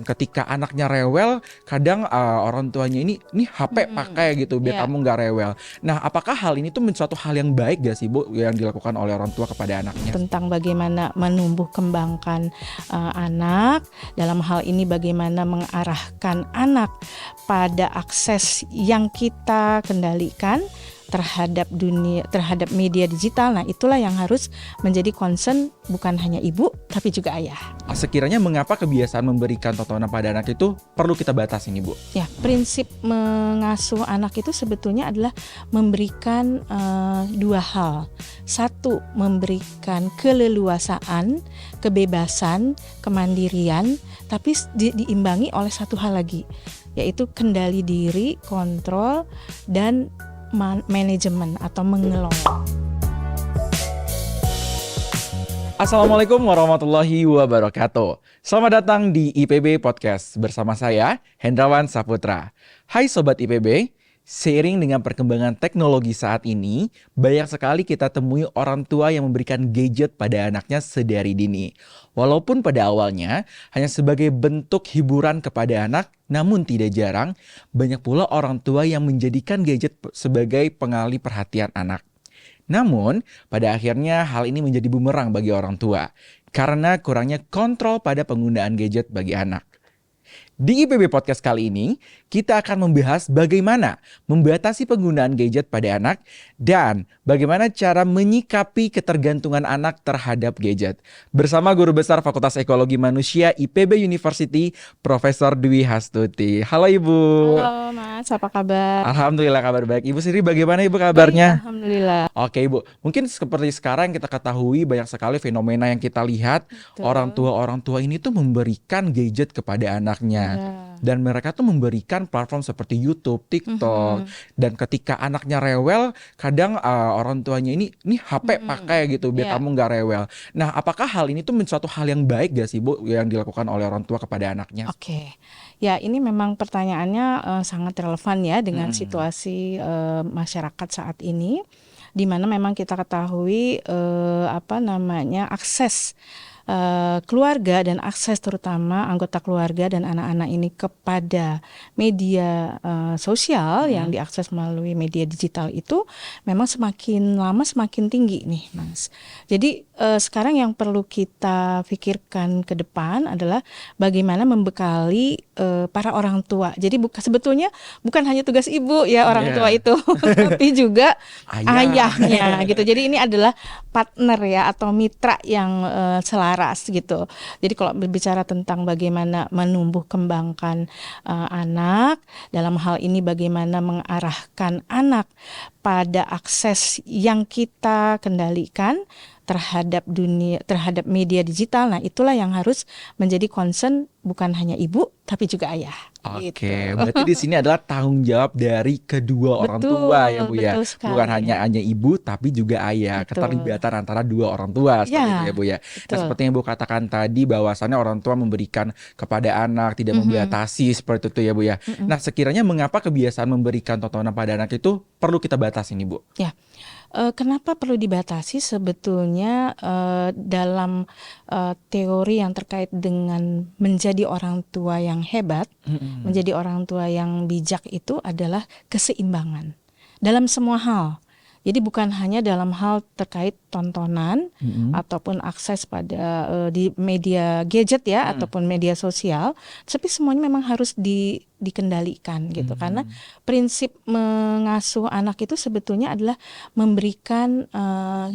Ketika anaknya rewel, kadang orang tuanya ini HP pakai gitu biar Iya. kamu nggak rewel. Nah, apakah hal ini tuh suatu hal yang baik gak sih, Bu, yang dilakukan oleh orang tua kepada anaknya? Tentang bagaimana menumbuh kembangkan anak, dalam hal ini bagaimana mengarahkan anak pada akses yang kita kendalikan terhadap media digital. Nah, itulah yang harus menjadi concern bukan hanya ibu tapi juga ayah. Sekiranya mengapa kebiasaan memberikan tontonan pada anak itu perlu kita batasi nih, Bu? Ya, prinsip mengasuh anak itu sebetulnya adalah memberikan dua hal. Satu, memberikan keleluasaan, kebebasan, kemandirian, tapi diimbangi oleh satu hal lagi, yaitu kendali diri, kontrol, dan manajemen atau mengelola. Assalamualaikum warahmatullahi wabarakatuh. Selamat datang di IPB Podcast bersama saya, Hendrawan Saputra. Hai Sobat IPB, seiring dengan perkembangan teknologi saat ini, banyak sekali kita temui orang tua yang memberikan gadget pada anaknya sedari dini. Walaupun pada awalnya hanya sebagai bentuk hiburan kepada anak, namun tidak jarang banyak pula orang tua yang menjadikan gadget sebagai pengalih perhatian anak. Namun, pada akhirnya hal ini menjadi bumerang bagi orang tua karena kurangnya kontrol pada penggunaan gadget bagi anak. Di IPB Podcast kali ini, kita akan membahas bagaimana membatasi penggunaan gadget pada anak dan bagaimana cara menyikapi ketergantungan anak terhadap gadget. Bersama Guru Besar Fakultas Ekologi Manusia IPB University, Profesor Dwi Hastuti. Halo Ibu. Halo Mas, apa kabar? Alhamdulillah kabar baik. Ibu sendiri bagaimana Ibu Baik, kabarnya? alhamdulillah. Oke Ibu, mungkin seperti sekarang kita ketahui banyak sekali fenomena yang kita lihat. Betul. Orang tua ini tuh memberikan gadget kepada anaknya. Ya. Dan mereka tuh memberikan platform seperti YouTube, TikTok. Dan ketika anaknya rewel, kadang orang tuanya ini HP pakai gitu biar Ya. kamu nggak rewel. Nah, apakah hal ini tuh suatu hal yang baik gak sih Bu, yang dilakukan oleh orang tua kepada anaknya? Oke, ya ini memang pertanyaannya sangat relevan ya dengan situasi masyarakat saat ini, di mana memang kita ketahui akses keluarga dan akses terutama anggota keluarga dan anak-anak ini kepada media sosial yang diakses melalui media digital itu memang semakin lama semakin tinggi nih Mas. Jadi sekarang yang perlu kita pikirkan ke depan adalah bagaimana membekali para orang tua. Jadi sebetulnya bukan hanya tugas ibu ya orang tua itu, tapi juga ayahnya gitu. Jadi ini adalah partner ya atau mitra yang selaras gitu. Jadi kalau berbicara tentang bagaimana menumbuh kembangkan anak, dalam hal ini bagaimana mengarahkan anak pada akses yang kita kendalikan terhadap media digital. Nah, itulah yang harus menjadi concern bukan hanya ibu tapi juga ayah. Oke, Gitu. berarti di sini adalah tanggung jawab dari kedua orang tua ya Bu ya. Betul sekali. Bukan hanya ibu tapi juga ayah. Betul. Keterlibatan antara dua orang tua seperti itu ya Bu ya. Nah, Betul. seperti yang Bu katakan tadi bahwasannya orang tua memberikan kepada anak, tidak membatasi seperti itu ya Bu ya. Nah, sekiranya mengapa kebiasaan memberikan tontonan pada anak itu perlu kita batasi nih Bu? Ya. Kenapa perlu dibatasi? Sebetulnya dalam teori yang terkait dengan menjadi orang tua yang hebat, menjadi orang tua yang bijak itu adalah keseimbangan dalam semua hal. Jadi bukan hanya dalam hal terkait tontonan ataupun akses pada di media gadget ya ataupun media sosial, tapi semuanya memang harus dikendalikan gitu. Karena prinsip mengasuh anak itu sebetulnya adalah memberikan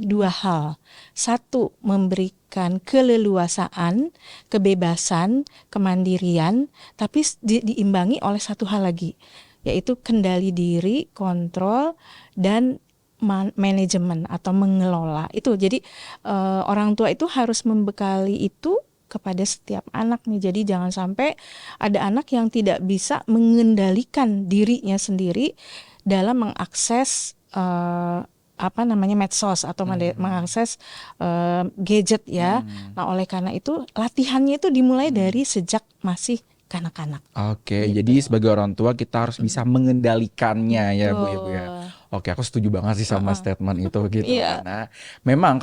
dua hal. Satu, memberikan keleluasaan, kebebasan, kemandirian, tapi diimbangi oleh satu hal lagi, yaitu kendali diri, kontrol, dan manajemen atau mengelola itu. Jadi orang tua itu harus membekali itu kepada setiap anak nih. Jadi jangan sampai ada anak yang tidak bisa mengendalikan dirinya sendiri dalam mengakses medsos atau mengakses gadget ya. Nah, oleh karena itu latihannya itu dimulai dari sejak masih kanak-kanak. Oke, Gitu. jadi sebagai orang tua kita harus bisa mengendalikannya ya Bu ya Bu ya. Oke, aku setuju banget sih sama statement itu gitu. Iya. Karena memang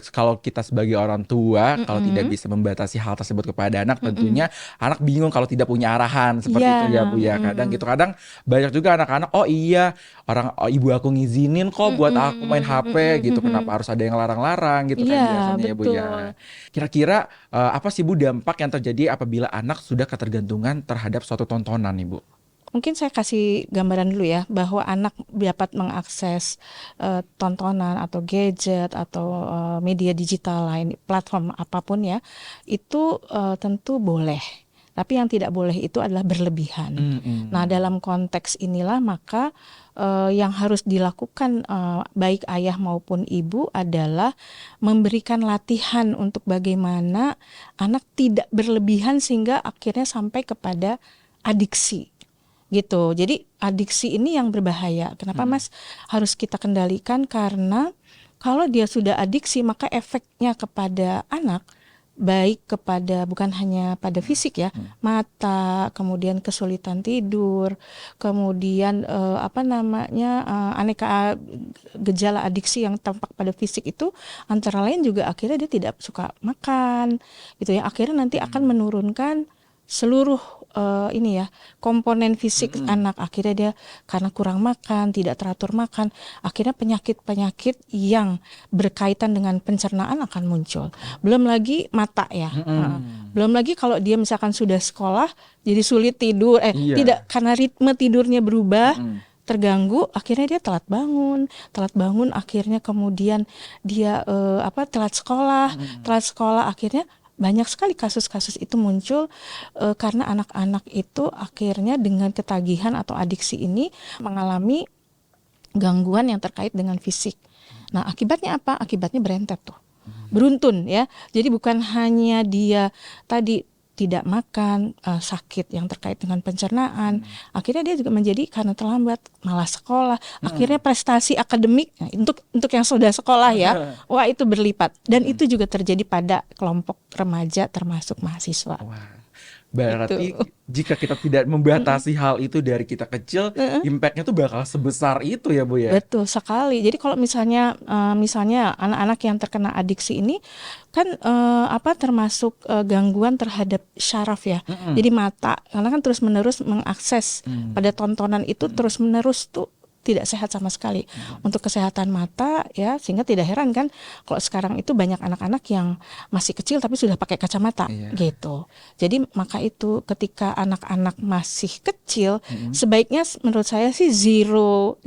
kalau kita sebagai orang tua kalau tidak Mm-mm. bisa membatasi hal tersebut kepada anak, Mm-mm. tentunya anak bingung kalau tidak punya arahan Iya. seperti itu ya Bu ya. Kadang Mm-mm. gitu, kadang banyak juga anak-anak, oh iya ibu aku ngizinin kok buat aku main Mm-mm. HP gitu. Mm-mm. Kenapa harus ada yang larang-larang gitu Iya, kan biasanya ya Bu betul. ya. Kira-kira apa sih Bu dampak yang terjadi apabila anak sudah ketergantungan terhadap suatu tontonan nih Bu? Mungkin saya kasih gambaran dulu ya, bahwa anak dapat mengakses tontonan atau gadget atau media digital lain, platform apapun ya, itu tentu boleh. Tapi yang tidak boleh itu adalah berlebihan. Nah, Mm-mm. dalam konteks inilah maka yang harus dilakukan baik ayah maupun ibu adalah memberikan latihan untuk bagaimana anak tidak berlebihan sehingga akhirnya sampai kepada adiksi gitu. Jadi adiksi ini yang berbahaya. Kenapa Mas harus kita kendalikan? Karena kalau dia sudah adiksi maka efeknya kepada anak baik kepada bukan hanya pada fisik ya, mata, kemudian kesulitan tidur, kemudian aneka gejala adiksi yang tampak pada fisik itu antara lain juga akhirnya dia tidak suka makan gitu ya. Akhirnya nanti akan menurunkan seluruh komponen fisik anak. Akhirnya dia karena kurang makan, tidak teratur makan, akhirnya penyakit-penyakit yang berkaitan dengan pencernaan akan muncul. Belum lagi mata ya. Belum lagi kalau dia misalkan sudah sekolah jadi sulit tidur, Iya. tidak, karena ritme tidurnya berubah, terganggu, akhirnya dia telat bangun akhirnya kemudian dia telat sekolah akhirnya banyak sekali kasus-kasus itu muncul karena anak-anak itu akhirnya dengan ketagihan atau adiksi ini mengalami gangguan yang terkait dengan fisik. Nah, akibatnya apa? Akibatnya berentet tuh. Beruntun ya. Jadi bukan hanya dia tadi tidak makan, sakit yang terkait dengan pencernaan, akhirnya dia juga menjadi karena terlambat malas sekolah, akhirnya prestasi akademik untuk yang sudah sekolah ya, wah itu berlipat dan itu juga terjadi pada kelompok remaja termasuk mahasiswa. Wah, berarti Itu. jika kita tidak membatasi hal itu dari kita kecil, impactnya tuh bakal sebesar itu ya Bu ya? Betul sekali. Jadi kalau misalnya anak-anak yang terkena adiksi ini kan termasuk gangguan terhadap syaraf ya. Jadi mata, karena kan terus-menerus mengakses pada tontonan itu terus-menerus tuh tidak sehat sama sekali untuk kesehatan mata ya, sehingga tidak heran kan kalau sekarang itu banyak anak-anak yang masih kecil tapi sudah pakai kacamata gitu. Jadi maka itu ketika anak-anak masih kecil sebaiknya menurut saya sih zero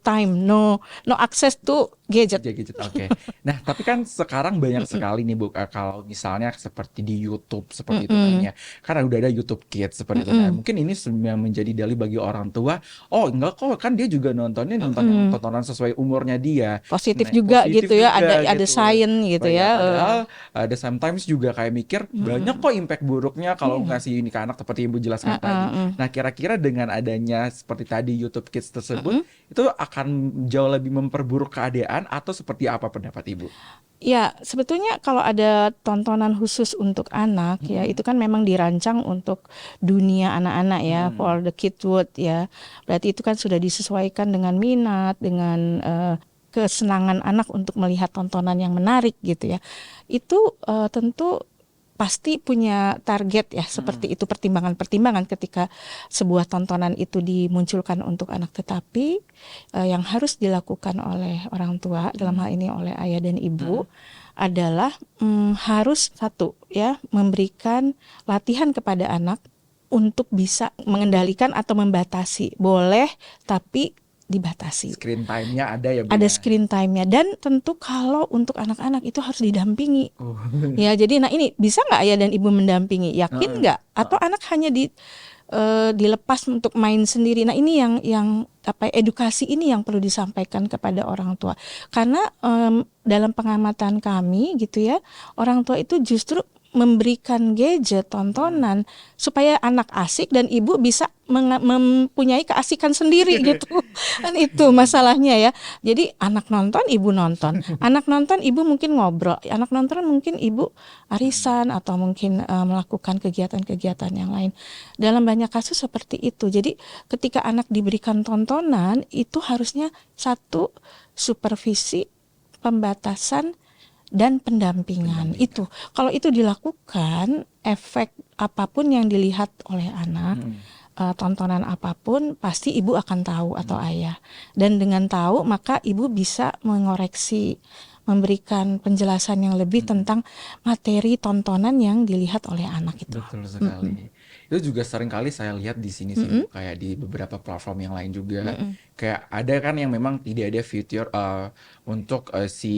time, no access to gadget. Oke. Nah, tapi kan sekarang banyak sekali nih Bu, kalau misalnya seperti di YouTube seperti itu kan ya. Karena udah ada YouTube Kids seperti itu. Nah, mungkin ini yang menjadi dalih bagi orang tua. Oh, enggak kok, kan dia juga nonton yang tontonan sesuai umurnya dia. Positif Nah, juga positif gitu ya, juga ada gitu. science gitu Oh, ya. padahal ada sometimes juga kayak mikir banyak kok impact buruknya kalau ngasih ini ke anak seperti Ibu jelaskan tadi. Nah, kira-kira dengan adanya seperti tadi YouTube Kids tersebut, itu akan jauh lebih memperburuk keadaan atau seperti apa pendapat Ibu? Ya, sebetulnya kalau ada tontonan khusus untuk anak ya, itu kan memang dirancang untuk dunia anak-anak ya, for the kidhood ya. Berarti itu kan sudah disesuaikan dengan minat, dengan kesenangan anak untuk melihat tontonan yang menarik gitu ya. Itu tentu pasti punya target ya, seperti itu pertimbangan-pertimbangan ketika sebuah tontonan itu dimunculkan untuk anak. Tetapi yang harus dilakukan oleh orang tua, dalam hal ini oleh ayah dan ibu, adalah harus satu ya, memberikan latihan kepada anak untuk bisa mengendalikan atau membatasi. Boleh, tapi dibatasi. Screen time-nya ada ya Bu Ada ya? screen time-nya, dan tentu kalau untuk anak-anak itu harus didampingi. Ya, jadi ini bisa nggak ayah dan ibu mendampingi? Yakin nggak? Atau anak hanya dilepas untuk main sendiri? Nah, ini yang edukasi ini yang perlu disampaikan kepada orang tua. Karena dalam pengamatan kami gitu ya, orang tua itu justru memberikan gadget, tontonan supaya anak asik dan ibu bisa mempunyai keasikan sendiri gitu. Kan itu masalahnya ya. Jadi anak nonton, ibu nonton. Anak nonton, ibu mungkin ngobrol. Anak nonton mungkin ibu arisan atau mungkin melakukan kegiatan-kegiatan yang lain. Dalam banyak kasus seperti itu. Jadi ketika anak diberikan tontonan itu harusnya satu, supervisi, pembatasan dan pendampingan. Itu kalau itu dilakukan, efek apapun yang dilihat oleh anak, tontonan apapun pasti ibu akan tahu atau ayah, dan dengan tahu maka ibu bisa mengoreksi, memberikan penjelasan yang lebih tentang materi tontonan yang dilihat oleh anak itu. Betul sekali. Itu juga sering kali saya lihat di sini sih, Bu, kayak di beberapa platform yang lain juga. Kayak ada kan yang memang tidak ada fitur untuk si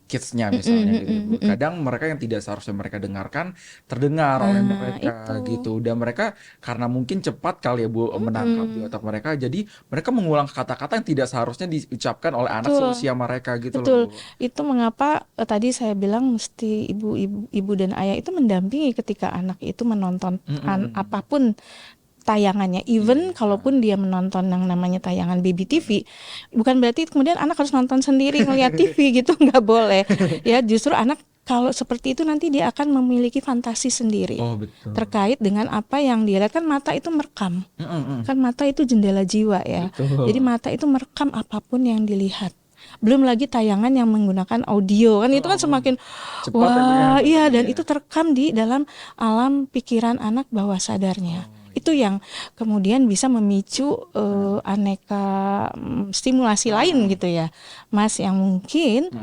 kids-nya misalnya gitu, Bu. Kadang mereka yang tidak seharusnya mereka dengarkan terdengar oleh mereka Itu. gitu. Dan mereka karena mungkin cepat kali ya, Bu, menangkap di otak mereka. Jadi mereka mengulang kata-kata yang tidak seharusnya diucapkan oleh anak Betul. seusia mereka gitu Betul, loh, Bu. itu mengapa tadi saya bilang mesti ibu dan ayah itu mendampingi ketika anak itu menonton apapun tayangannya. Even kalaupun dia menonton yang namanya tayangan baby TV, bukan berarti kemudian anak harus nonton sendiri ngeliat TV gitu, nggak boleh. Ya, justru anak kalau seperti itu nanti dia akan memiliki fantasi sendiri Oh, betul. terkait dengan apa yang dia lihat. Kan mata itu merekam, kan mata itu jendela jiwa ya. Betul. Jadi mata itu merekam apapun yang dilihat. Belum lagi tayangan yang menggunakan audio, kan itu kan semakin Cepat ya, Bu, ya. wah iya, dan Iya. itu terekam di dalam alam pikiran anak bawah sadarnya. Itu yang kemudian bisa memicu aneka stimulasi lain gitu ya, Mas, yang mungkin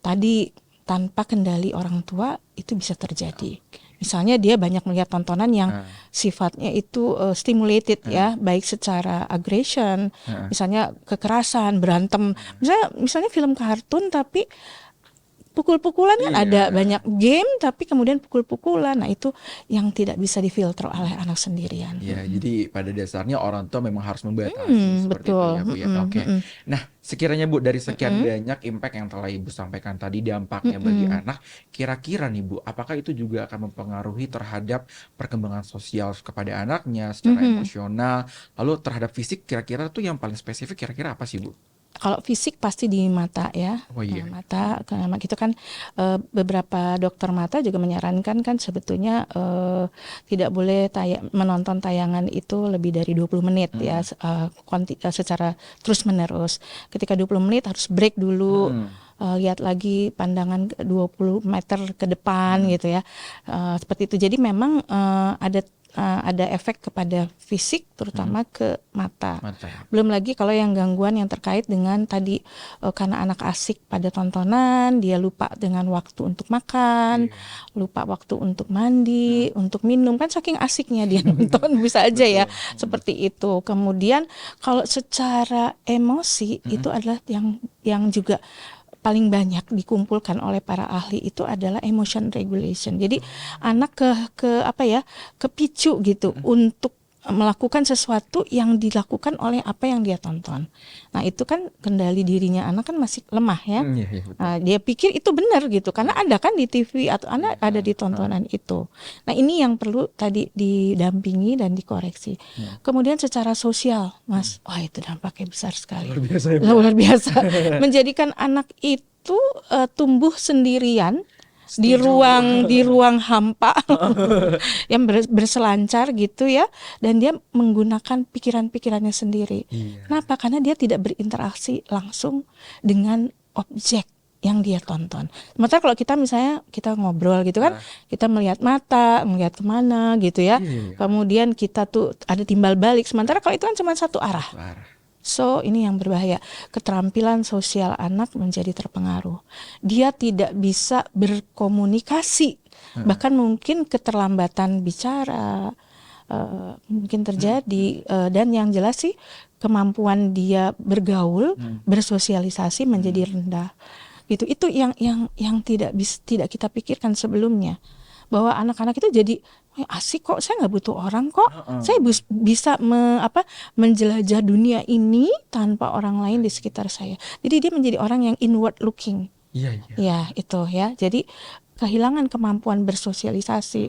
tadi tanpa kendali orang tua itu bisa terjadi. Misalnya dia banyak melihat tontonan yang sifatnya itu stimulated ya, baik secara aggression, misalnya kekerasan, berantem. Misalnya film kartun tapi pukul-pukulan kan ada, banyak game tapi kemudian pukul-pukulan. Nah, itu yang tidak bisa difilter oleh anak sendirian. Ya, jadi pada dasarnya orang tua memang harus membatasi seperti Betul. itu ya, Bu ya. Oke. Nah, sekiranya Bu dari sekian banyak impact yang telah Ibu sampaikan tadi, dampaknya bagi anak, kira-kira nih Bu, apakah itu juga akan mempengaruhi terhadap perkembangan sosial kepada anaknya secara emosional, lalu terhadap fisik, kira-kira tuh yang paling spesifik kira-kira apa sih, Bu? Kalau fisik pasti di mata ya. Oh iya. Mata, karena itu kan beberapa dokter mata juga menyarankan kan sebetulnya tidak boleh menonton tayangan itu lebih dari 20 menit ya, secara terus menerus. Ketika 20 menit harus break dulu. Lihat lagi pandangan 20 meter ke depan gitu ya, seperti itu. Jadi memang ada efek kepada fisik, terutama ke mata. Belum lagi kalau yang gangguan yang terkait dengan tadi, karena anak asik pada tontonan, dia lupa dengan waktu untuk makan, lupa waktu untuk mandi, untuk minum, kan saking asiknya dia nonton, bisa aja ya seperti itu. Kemudian kalau secara emosi itu adalah yang juga paling banyak dikumpulkan oleh para ahli, itu adalah emotion regulation. Jadi anak kepicu gitu untuk melakukan sesuatu yang dilakukan oleh apa yang dia tonton. Nah, itu kan kendali dirinya anak kan masih lemah ya. Nah, dia pikir itu benar gitu karena ada kan di TV atau ada di tontonan itu. Nah, ini yang perlu tadi didampingi dan dikoreksi. Kemudian secara sosial, Mas, wah itu dampaknya besar sekali. Luar biasa ya, Bu. Luar biasa. Menjadikan anak itu tumbuh sendirian di ruang hampa yang berselancar gitu ya, dan dia menggunakan pikiran-pikirannya sendiri. Kenapa? Karena dia tidak berinteraksi langsung dengan objek yang dia tonton. Sementara kalau kita misalnya kita ngobrol gitu kan, kita melihat mata, melihat kemana gitu ya, kemudian kita tuh ada timbal balik. Sementara kalau itu kan cuma satu arah. So, ini yang berbahaya. Keterampilan sosial anak menjadi terpengaruh. Dia tidak bisa berkomunikasi. Bahkan mungkin keterlambatan bicara mungkin terjadi. Dan yang jelas sih kemampuan dia bergaul, bersosialisasi menjadi rendah. Gitu. Itu yang tidak kita pikirkan sebelumnya. Bahwa anak-anak itu jadi asik kok, saya nggak butuh orang kok, saya bisa menjelajah dunia ini tanpa orang lain di sekitar saya. Jadi dia menjadi orang yang inward looking. Ya itu ya. Jadi kehilangan kemampuan bersosialisasi.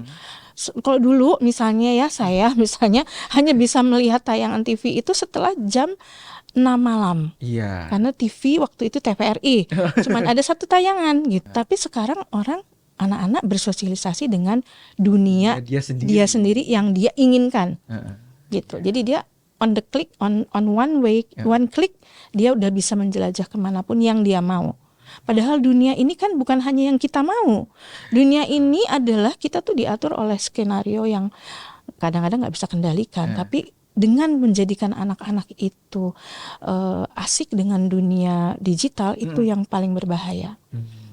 Kalau dulu misalnya ya saya misalnya hanya bisa melihat tayangan TV itu setelah jam 6 malam. Iya. Karena TV waktu itu TVRI cuman ada satu tayangan gitu. Tapi sekarang anak-anak bersosialisasi dengan dunia Dia dia sendiri yang dia inginkan. Heeh. Gitu. Jadi dia on the click on one way, one click dia udah bisa menjelajah kemanapun yang dia mau. Padahal dunia ini kan bukan hanya yang kita mau. Dunia ini adalah kita tuh diatur oleh skenario yang kadang-kadang nggak bisa kendalikan. Tapi dengan menjadikan anak-anak itu asik dengan dunia digital itu yang paling berbahaya.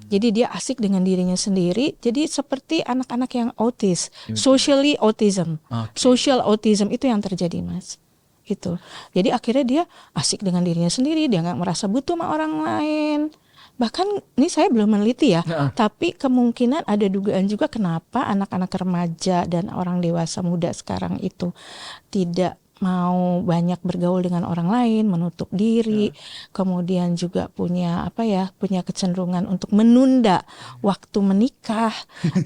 Jadi dia asik dengan dirinya sendiri. Jadi seperti anak-anak yang autis, socially autism, social autism itu yang terjadi, Mas. Gitu. Jadi akhirnya dia asik dengan dirinya sendiri, dia nggak merasa butuh sama orang lain. Bahkan ini saya belum meneliti ya, tapi kemungkinan ada dugaan juga kenapa anak-anak remaja dan orang dewasa muda sekarang itu tidak mau banyak bergaul dengan orang lain, menutup diri, kemudian juga punya punya kecenderungan untuk menunda waktu menikah.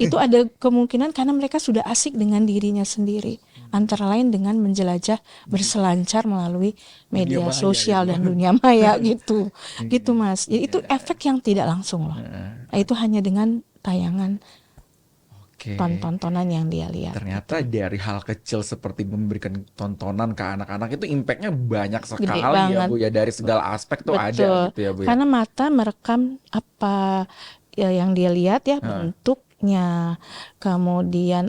Itu ada kemungkinan karena mereka sudah asik dengan dirinya sendiri, antara lain dengan menjelajah berselancar melalui media sosial dan dunia maya gitu. Gitu Mas. Jadi itu efek yang tidak langsung loh. Itu hanya dengan tayangan tontonan yang dia lihat. Ternyata dari hal kecil seperti memberikan tontonan ke anak-anak itu impactnya banyak sekali ya Bu ya, dari segala aspek tuh ada gitu ya Bu ya. Karena mata merekam apa yang dia lihat ya, bentuknya, kemudian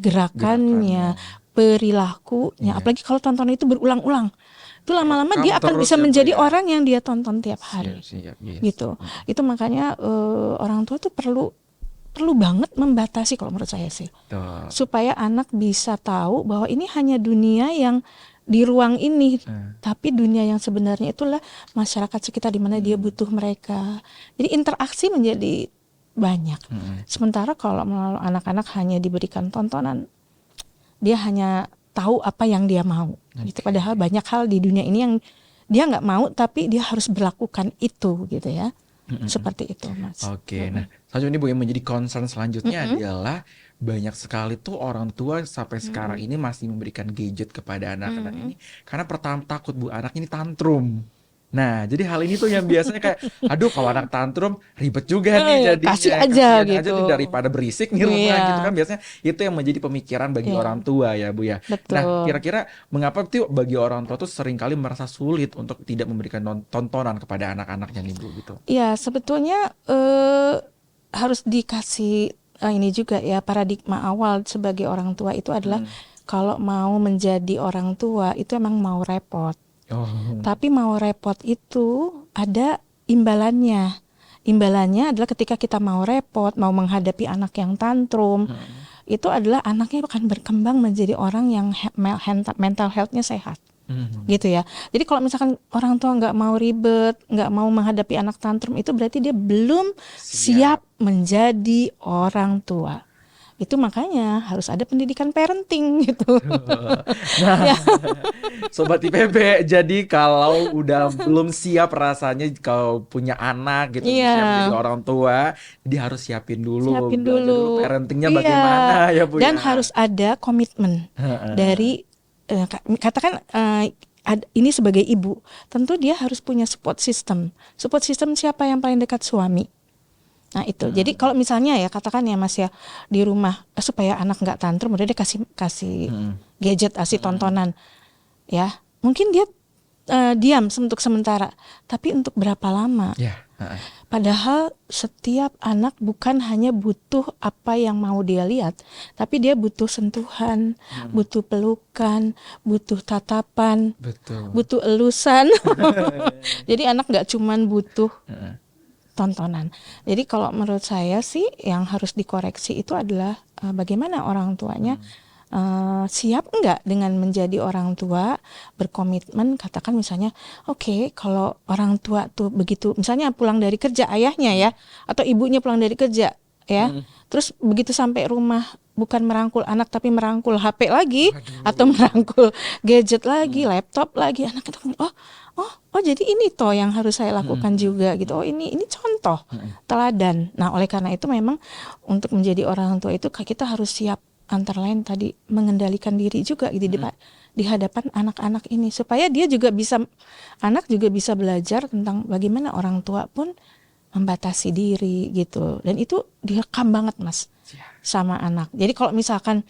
gerakannya, perilakunya. Apalagi kalau tontonan itu berulang-ulang. Itu lama-lama dia akan bisa menjadi orang yang dia tonton tiap hari. Gitu. Itu makanya orang tua tuh perlu banget membatasi kalau menurut saya sih. Supaya anak bisa tahu bahwa ini hanya dunia yang di ruang ini, tapi dunia yang sebenarnya itulah masyarakat sekitar di mana dia butuh mereka. Jadi interaksi menjadi banyak. Sementara kalau anak-anak hanya diberikan tontonan, dia hanya tahu apa yang dia mau. Gitu. Padahal banyak hal di dunia ini yang dia nggak mau, tapi dia harus berlakukan itu, gitu ya. Seperti itu, Mas. Nah, selanjutnya Bu yang menjadi concern selanjutnya adalah banyak sekali tuh orang tua sampai sekarang ini masih memberikan gadget kepada anak-anak ini karena pertama takut Bu anak ini tantrum. Nah, jadi hal ini tuh yang biasanya kayak, aduh kalau anak tantrum ribet juga nih jadinya. Kasih aja Kasihan gitu. nih daripada berisik nih rumah gitu kan. Biasanya itu yang menjadi pemikiran bagi orang tua ya Bu ya. Betul. Nah, kira-kira mengapa tuh bagi orang tua tuh seringkali merasa sulit untuk tidak memberikan tontonan kepada anak-anaknya nih Bu gitu? Ya, sebetulnya harus dikasih ini juga ya, paradigma awal sebagai orang tua itu adalah kalau mau menjadi orang tua itu emang mau repot. Tapi mau repot itu ada imbalannya. Imbalannya adalah ketika kita mau repot, mau menghadapi anak yang tantrum, itu adalah anaknya akan berkembang menjadi orang yang mental health-nya sehat. Gitu ya. Jadi kalau misalkan orang tua nggak mau ribet, nggak mau menghadapi anak tantrum, itu berarti dia belum siap menjadi orang tua. Itu makanya harus ada pendidikan parenting gitu. Nah, Sobat IPB, jadi kalau udah belum siap rasanya kalau punya anak gitu, siap menjadi orang tua, jadi harus siapin dulu parentingnya bagaimana ya Bu. Dan harus ada komitmen dari katakan ini sebagai ibu, tentu dia harus punya support system. Support system siapa yang paling dekat? Suami. Nah itu, jadi kalau misalnya ya katakan ya Mas ya di rumah supaya anak nggak tantrum, udah dia kasih gadget, kasih tontonan, ya mungkin dia diam untuk sementara, tapi untuk berapa lama? Padahal setiap anak bukan hanya butuh apa yang mau dia lihat, tapi dia butuh sentuhan, butuh pelukan, butuh tatapan, butuh elusan. Jadi anak nggak cuman butuh tontonan. Jadi kalau menurut saya sih yang harus dikoreksi itu adalah bagaimana orang tuanya siap enggak dengan menjadi orang tua, berkomitmen. Katakan misalnya oke, kalau orang tua tuh begitu misalnya pulang dari kerja ayahnya ya, atau ibunya pulang dari kerja ya, terus begitu sampai rumah bukan merangkul anak tapi merangkul HP lagi Waduh. atau merangkul gadget lagi, laptop lagi. Anak itu oh jadi ini toh yang harus saya lakukan juga gitu. Oh ini contoh teladan. Nah, oleh karena itu memang untuk menjadi orang tua itu kita harus siap, antara lain tadi mengendalikan diri juga gitu di hadapan anak-anak ini, supaya anak juga bisa belajar tentang bagaimana orang tua pun membatasi diri gitu. Dan itu direkam banget Mas sama anak. Jadi kalau misalkan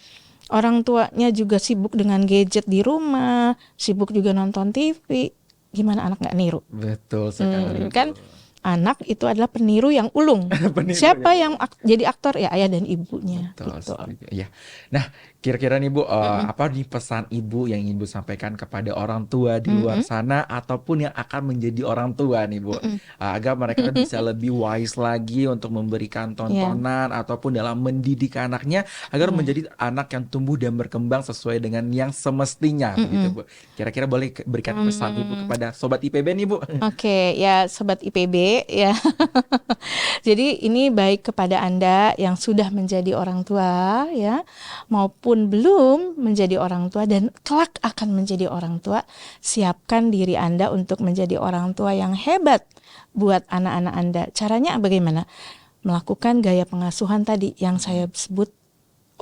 orang tuanya juga sibuk dengan gadget di rumah, sibuk juga nonton TV, gimana anak nggak niru? Betul sekali. Kan anak itu adalah peniru yang ulung. Peniru Siapa yang jadi aktor? Ya ayah dan ibunya. Betul, Gitu. setuju. Ya. Nah, kira-kira nih Bu, apa nih pesan Ibu yang ingin Ibu sampaikan kepada orang tua di luar sana ataupun yang akan menjadi orang tua nih Bu, agar mereka bisa lebih wise lagi untuk memberikan tontonan ataupun dalam mendidik anaknya agar menjadi anak yang tumbuh dan berkembang sesuai dengan yang semestinya, begitu Bu. Kira-kira boleh berikan pesan Ibu kepada sobat IPB nih Bu? Oke, ya sobat IPB ya. Jadi ini baik kepada Anda yang sudah menjadi orang tua ya, maupun belum menjadi orang tua dan kelak akan menjadi orang tua. Siapkan diri Anda untuk menjadi orang tua yang hebat buat anak-anak Anda. Caranya bagaimana? Melakukan gaya pengasuhan tadi yang saya sebut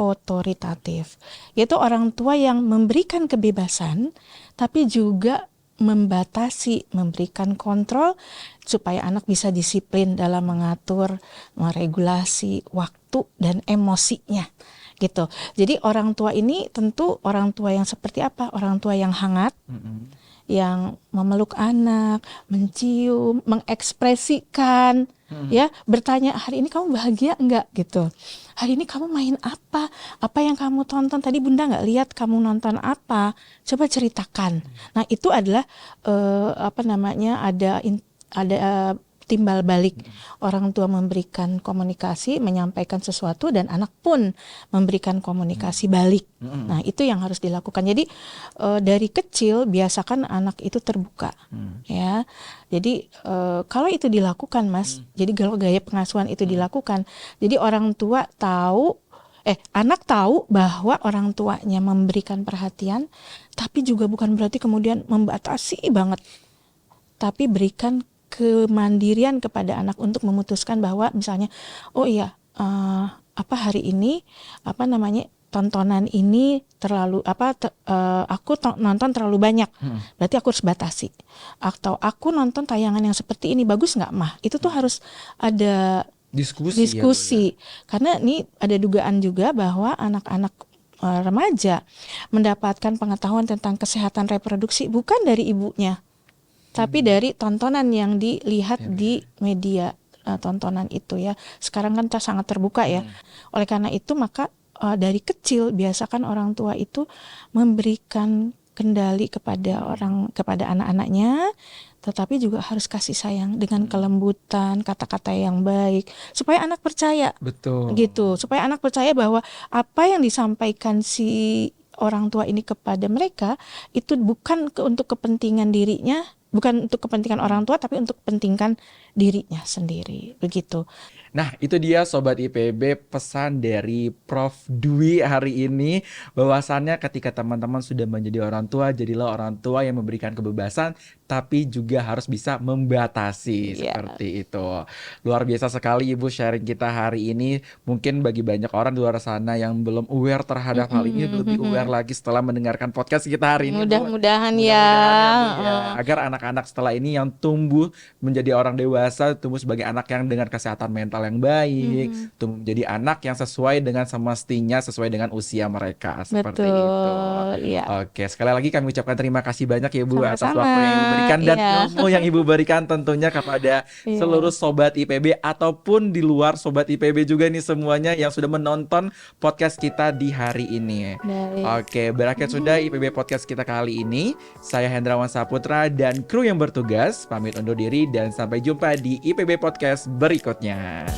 otoritatif, yaitu orang tua yang memberikan kebebasan tapi juga membatasi, memberikan kontrol supaya anak bisa disiplin dalam mengatur, meregulasi waktu dan emosinya gitu. Jadi orang tua ini tentu orang tua yang seperti apa? Orang tua yang hangat, yang memeluk anak, mencium, mengekspresikan, ya, bertanya hari ini kamu bahagia enggak gitu. Hari ini kamu main apa? Apa yang kamu tonton? Tadi Bunda nggak lihat kamu nonton apa? Coba ceritakan. Nah itu adalah ada timbal balik. Orang tua memberikan komunikasi, menyampaikan sesuatu dan anak pun memberikan komunikasi balik. Nah itu yang harus dilakukan. Jadi dari kecil biasakan anak itu terbuka, ya. Jadi kalau itu dilakukan Mas, jadi kalau gaya pengasuhan itu dilakukan, jadi orang tua anak tahu bahwa orang tuanya memberikan perhatian, tapi juga bukan berarti kemudian membatasi banget, tapi berikan kemandirian kepada anak untuk memutuskan bahwa misalnya, oh iya, hari ini tontonan ini terlalu nonton terlalu banyak, berarti aku harus batasi. Atau aku nonton tayangan yang seperti ini bagus nggak mah? Itu tuh harus ada diskusi. Karena ini ada dugaan juga bahwa anak-anak remaja mendapatkan pengetahuan tentang kesehatan reproduksi bukan dari ibunya, tapi dari tontonan yang dilihat di media tontonan itu ya. Sekarang kan sangat terbuka ya. Oleh karena itu maka dari kecil biasakan orang tua itu memberikan kendali kepada anak-anaknya, tetapi juga harus kasih sayang dengan kelembutan, kata-kata yang baik, supaya anak percaya. Betul. Gitu, supaya anak percaya bahwa apa yang disampaikan si orang tua ini kepada mereka itu bukan untuk kepentingan dirinya, bukan untuk kepentingan orang tua, tapi untuk kepentingan dirinya sendiri, begitu. Nah, itu dia Sobat IPB pesan dari Prof. Dwi hari ini, bahwasannya ketika teman-teman sudah menjadi orang tua, jadilah orang tua yang memberikan kebebasan, tapi juga harus bisa membatasi, seperti itu. Luar biasa sekali Ibu sharing kita hari ini. Mungkin bagi banyak orang di luar sana yang belum aware terhadap hal ini, lebih aware lagi setelah mendengarkan podcast kita hari ini. Mudah-mudahan Bu, ya. agar anak-anak setelah ini yang tumbuh menjadi orang dewasa, tumbuh sebagai anak yang dengan kesehatan mental yang baik, tumbuh menjadi anak yang sesuai dengan semestinya, sesuai dengan usia mereka, seperti itu. Iya. Oke, sekali lagi kami ucapkan terima kasih banyak ya Bu atas Sama-sama. waktu yang Ibu berikan dan ilmu yang Ibu berikan tentunya kepada seluruh Sobat IPB ataupun di luar Sobat IPB juga nih semuanya yang sudah menonton podcast kita di hari ini. Baik. Oke, berakhir sudah IPB podcast kita kali ini. Saya Hendrawan Saputra dan kru yang bertugas pamit undur diri dan sampai jumpa di IPB podcast berikutnya.